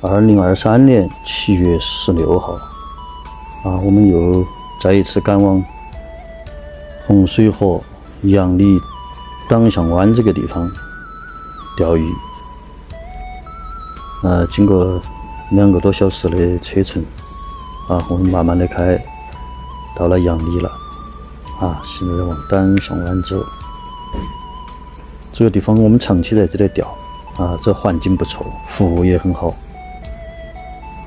2023年7月16号，我们又再一次赶往洪水河杨里党巷湾这个地方钓鱼。经过2个多小时的车程，我们慢慢的开到了杨里了，现在往党巷湾走。这个地方我们长期在这里钓，这环境不错，服务也很好。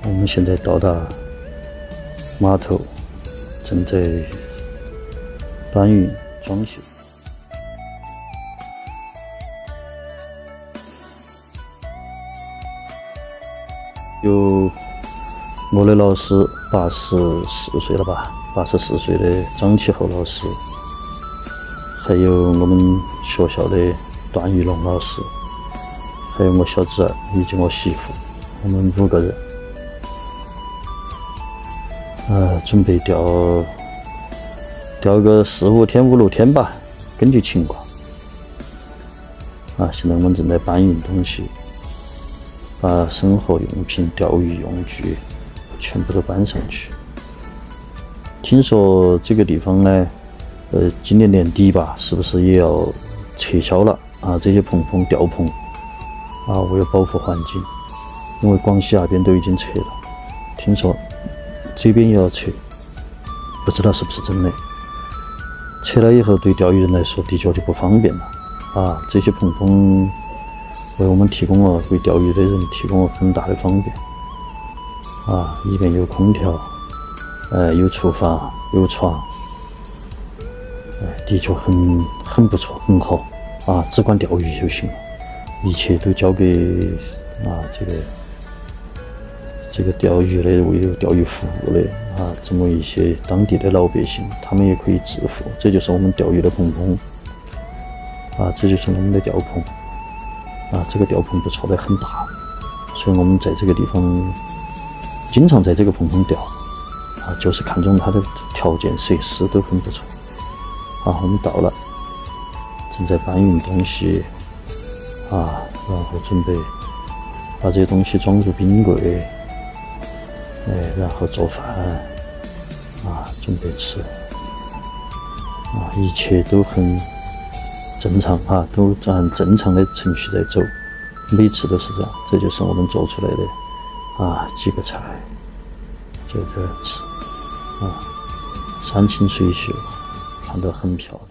我们现在到达码头，正在搬运装修。有我的老师84岁了吧，84岁的张启厚老师，还有我们学校的段玉龙老师，还有我小侄儿以及我媳妇，我们5个人。准备钓个4、5天、5、6天吧，根据情况。现在我们正在搬运东西，把生活用品、钓鱼用具全部都搬上去。听说这个地方呢，今年年底吧，是不是也要撤销了这些钓棚为了保护环境，因为广西那边都已经撤了，听说这边也要撤，不知道是不是真的。撤了以后，对钓鱼人来说的确就不方便了这些棚为我们为钓鱼的人提供了很大的方便里面有空调，有厨房，有床，的确很不错，很好只管钓鱼就行了，一切都交给这个钓鱼的为有钓鱼服务的这么一些当地的老百姓，他们也可以致富。这就是我们钓鱼的棚这就是我们的钓棚这个钓棚不错的很大，所以我们在这个地方经常在这个棚钓就是看中它的条件设施都很不错我们到了，正在搬运东西然后准备把这些东西装入冰柜，然后做饭准备吃一切都很正常都按正常的程序在走，每次都是这样。这就是我们做出来的几个菜，就这样吃山清水秀，看得很漂亮。